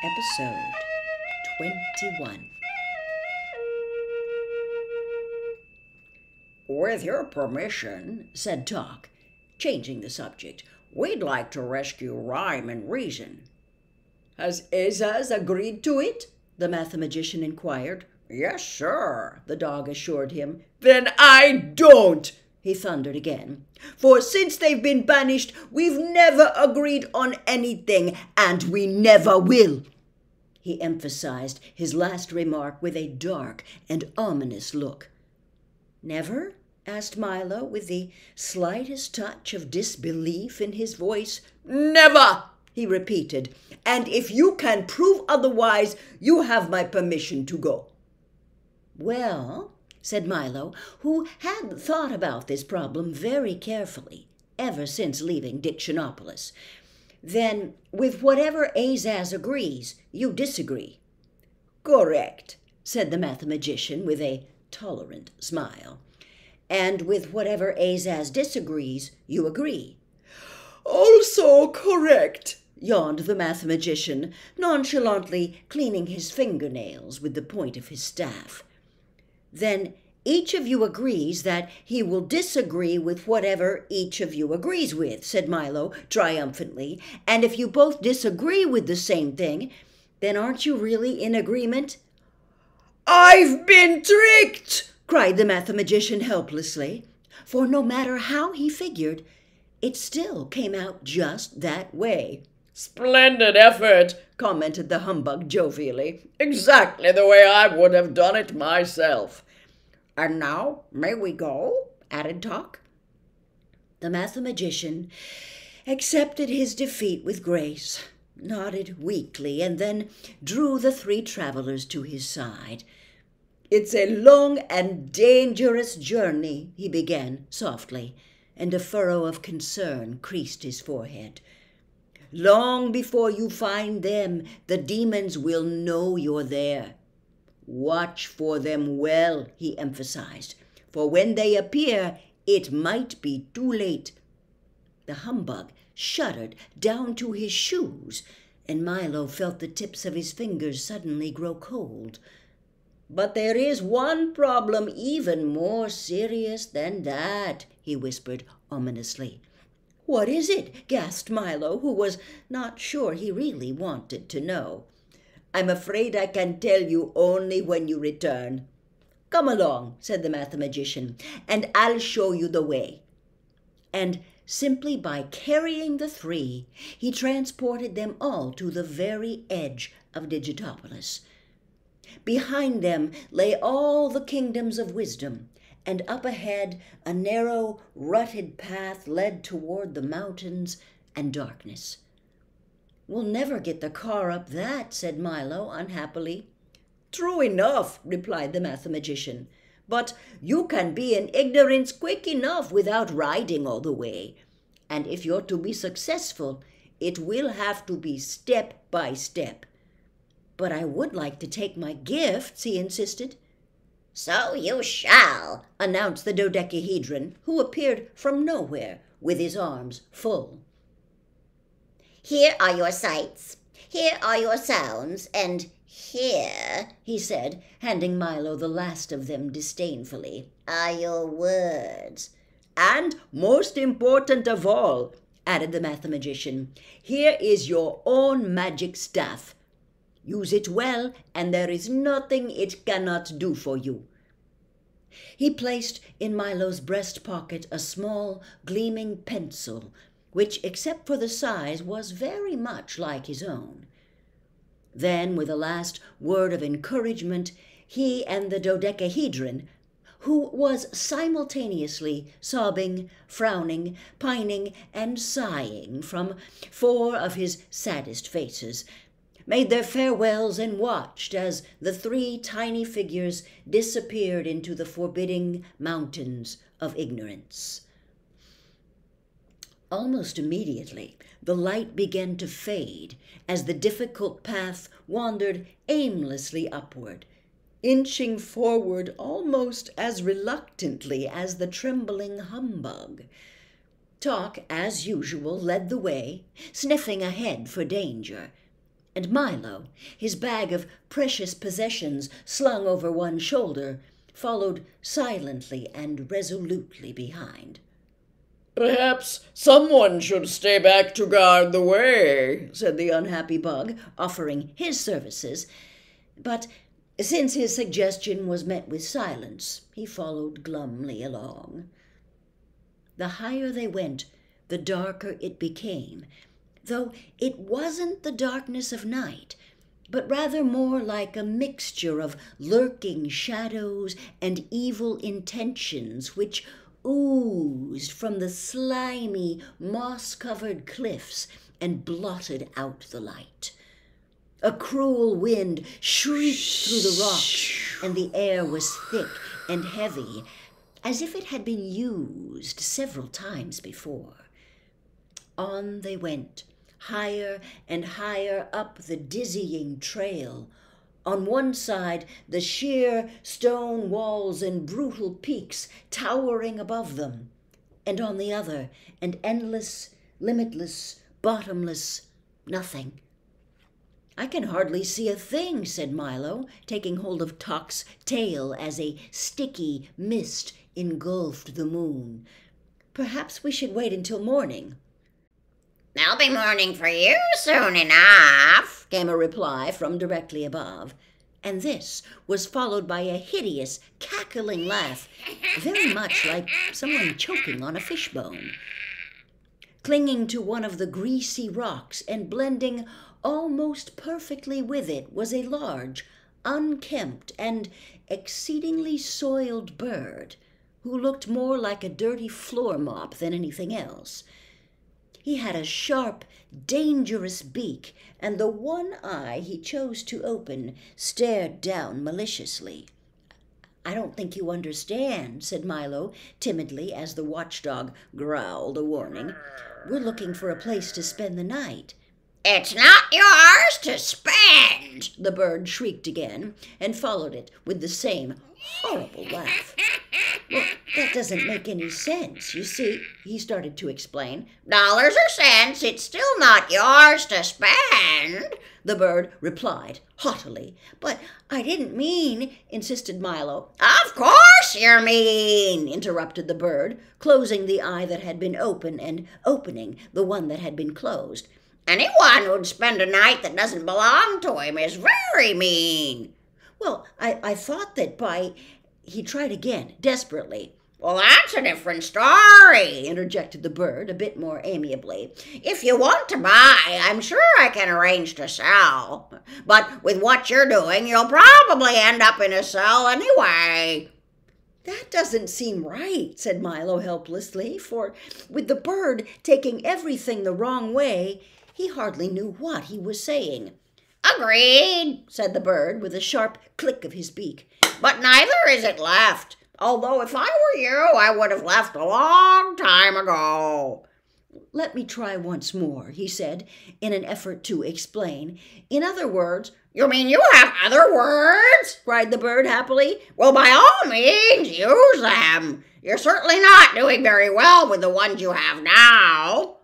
Episode 21. With your permission, said Talk, changing the subject, we'd like to rescue Rhyme and Reason. Has Azaz agreed to it? The mathematician inquired. Yes, sir, the dog assured him. Then I don't, he thundered again. For since they've been banished, we've never agreed on anything, and we never will. He emphasized his last remark with a dark and ominous look. Never? Asked Milo with the slightest touch of disbelief in his voice. Never, he repeated, and if you can prove otherwise, you have my permission to go. Well, said Milo, who had thought about this problem very carefully ever since leaving Dictionopolis, then with whatever Azaz agrees, you disagree. Correct, said the mathematician with a tolerant smile. And with whatever Azaz disagrees, you agree. Also correct, yawned the mathematician, nonchalantly cleaning his fingernails with the point of his staff. Then each of you agrees that he will disagree with whatever each of you agrees with, said Milo triumphantly. And if you both disagree with the same thing, then aren't you really in agreement? I've been tricked, cried the mathematician helplessly, for no matter how he figured, it still came out just that way. Splendid effort, commented the humbug jovially. Exactly the way I would have done it myself. And now, may we go? Added Talk. The mathematician accepted his defeat with grace, nodded weakly, and then drew the three travelers to his side. It's a long and dangerous journey, he began softly, and a furrow of concern creased his forehead. Long before you find them, the demons will know you're there. Watch for them well, he emphasized, for when they appear, it might be too late. The humbug shuddered down to his shoes, and Milo felt the tips of his fingers suddenly grow cold. But there is one problem even more serious than that, he whispered ominously. What is it? Gasped Milo, who was not sure he really wanted to know. I'm afraid I can tell you only when you return. Come along, said the mathematician, and I'll show you the way. And simply by carrying the three, he transported them all to the very edge of Digitopolis. Behind them lay all the kingdoms of wisdom, and up ahead a narrow, rutted path led toward the mountains and darkness. We'll never get the car up that, said Milo unhappily. True enough, replied the mathematician, but you can be in ignorance quick enough without riding all the way. And if you're to be successful, it will have to be step by step. But I would like to take my gifts, he insisted. So you shall, announced the dodecahedron, who appeared from nowhere with his arms full. Here are your sights, here are your sounds, and here, he said, handing Milo the last of them disdainfully, are your words. And most important of all, added the mathematician, here is your own magic staff. Use it well, and there is nothing it cannot do for you. He placed in Milo's breast pocket a small, gleaming pencil, which, except for the size, was very much like his own. Then, with a last word of encouragement, he and the dodecahedron, who was simultaneously sobbing, frowning, pining, and sighing from 4 of his saddest faces, made their farewells and watched as the 3 tiny figures disappeared into the forbidding mountains of ignorance. Almost immediately, the light began to fade as the difficult path wandered aimlessly upward, inching forward almost as reluctantly as the trembling humbug. Talk, as usual, led the way, sniffing ahead for danger, and Milo, his bag of precious possessions slung over one shoulder, followed silently and resolutely behind. "Perhaps someone should stay back to guard the way," said the unhappy bug, offering his services. But since his suggestion was met with silence, he followed glumly along. The higher they went, the darker it became, though it wasn't the darkness of night, but rather more like a mixture of lurking shadows and evil intentions which oozed from the slimy, moss-covered cliffs and blotted out the light. A cruel wind shrieked through the rocks, and the air was thick and heavy, as if it had been used several times before. On they went, higher and higher up the dizzying trail. On one side, the sheer stone walls and brutal peaks towering above them, and on the other, an endless, limitless, bottomless nothing. "I can hardly see a thing," said Milo, taking hold of Tock's tail as a sticky mist engulfed the moon. "Perhaps we should wait until morning." "There'll be morning for you soon enough," came a reply from directly above, and this was followed by a hideous, cackling laugh, very much like someone choking on a fishbone. Clinging to one of the greasy rocks and blending almost perfectly with it was a large, unkempt, and exceedingly soiled bird, who looked more like a dirty floor mop than anything else. He had a sharp, dangerous beak, and the one eye he chose to open stared down maliciously. "I don't think you understand," said Milo timidly as the watchdog growled a warning. "We're looking for a place to spend the night." "It's not yours to spend," the bird shrieked again, and followed it with the same horrible laugh. "Well, that doesn't make any sense. You see," he started to explain. "Dollars or cents, it's still not yours to spend," the bird replied haughtily. "But I didn't mean," insisted Milo. "Of course you're mean," interrupted the bird, closing the eye that had been open and opening the one that had been closed. "Anyone who'd spend a night that doesn't belong to him is very mean." "Well, I thought that by—" He tried again, desperately. "Well, that's a different story," interjected the bird a bit more amiably. "If you want to buy, I'm sure I can arrange to sell. But with what you're doing, you'll probably end up in a cell anyway." "That doesn't seem right," said Milo helplessly, for with the bird taking everything the wrong way, he hardly knew what he was saying. "Agreed," said the bird with a sharp click of his beak. "But neither is it left. Although if I were you, I would have left a long time ago." "Let me try once more," he said, in an effort to explain. "In other words—" "You mean you have other words?" cried the bird happily. "Well, by all means, use them. You're certainly not doing very well with the ones you have now."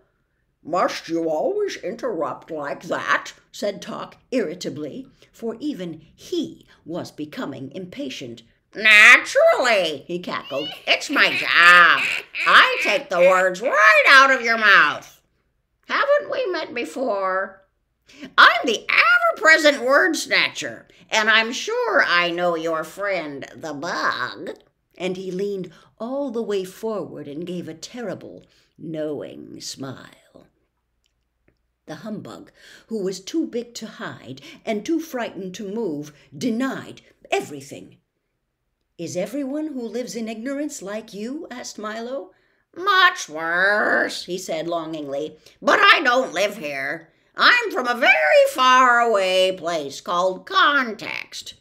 "Must you always interrupt like that?" said Tock irritably, for even he was becoming impatient. "Naturally," he cackled. "It's my job. I take the words right out of your mouth. Haven't we met before? I'm the ever-present word snatcher, and I'm sure I know your friend, the bug." And he leaned all the way forward and gave a terrible, knowing smile. The humbug, who was too big to hide and too frightened to move, denied everything. "Is everyone who lives in ignorance like you?" asked Milo. "Much worse," he said longingly. "But I don't live here. I'm from a very far away place called Context."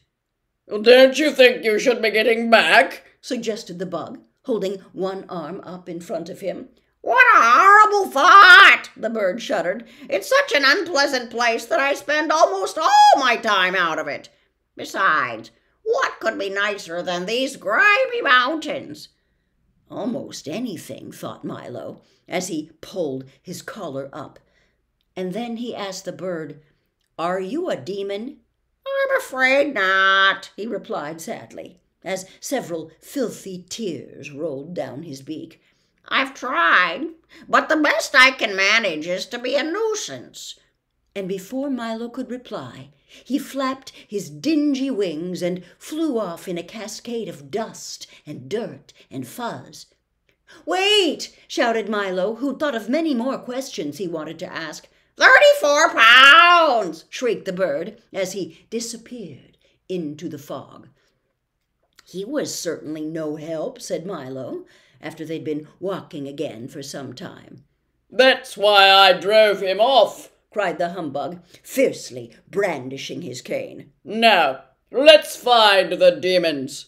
"Don't you think you should be getting back?" suggested the bug, holding one arm up in front of him. "What a horrible thought!" the bird shuddered. "It's such an unpleasant place that I spend almost all my time out of it. Besides, what could be nicer than these grimy mountains?" "Almost anything," thought Milo, as he pulled his collar up. And then he asked the bird, Are you a demon?" "I'm afraid not," he replied sadly, as several filthy tears rolled down his beak. "I've tried, but the best I can manage is to be a nuisance." And before Milo could reply, he flapped his dingy wings and flew off in a cascade of dust and dirt and fuzz. "Wait!" shouted Milo, who thought of many more questions he wanted to ask. 34 pounds! shrieked the bird as he disappeared into the fog. "He was certainly no help," said Milo, after they'd been walking again for some time. "That's why I drove him off," cried the humbug, fiercely brandishing his cane. "Now, let's find the demons."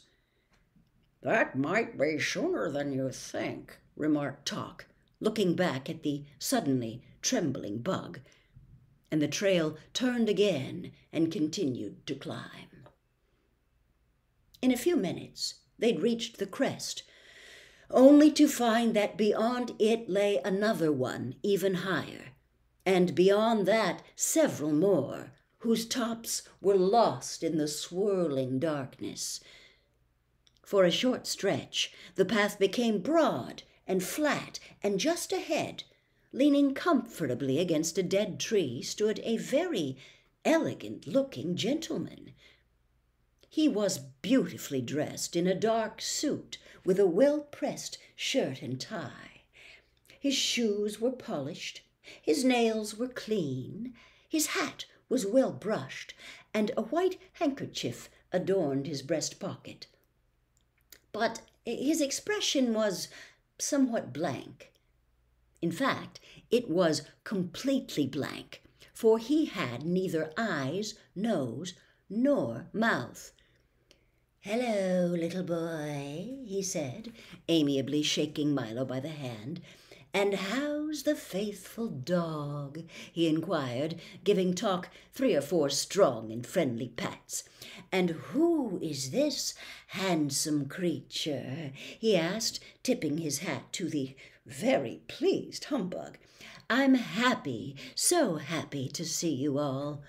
"That might be sooner than you think," remarked Talk, looking back at the suddenly trembling bug. And the trail turned again and continued to climb. In a few minutes they'd reached the crest, only to find that beyond it lay another one even higher, and beyond that several more, whose tops were lost in the swirling darkness. For a short stretch the path became broad and flat, and just ahead, leaning comfortably against a dead tree, stood a very elegant-looking gentleman. He was beautifully dressed in a dark suit with a well-pressed shirt and tie. His shoes were polished, his nails were clean, his hat was well brushed, and a white handkerchief adorned his breast pocket. But his expression was somewhat blank. In fact, it was completely blank, for he had neither eyes, nose, nor mouth. "Hello, little boy," he said, amiably shaking Milo by the hand. "And how's the faithful dog?" he inquired, giving Talk 3 or 4 strong and friendly pats. "And who is this handsome creature?" he asked, tipping his hat to the very pleased humbug. "I'm happy, so happy to see you all."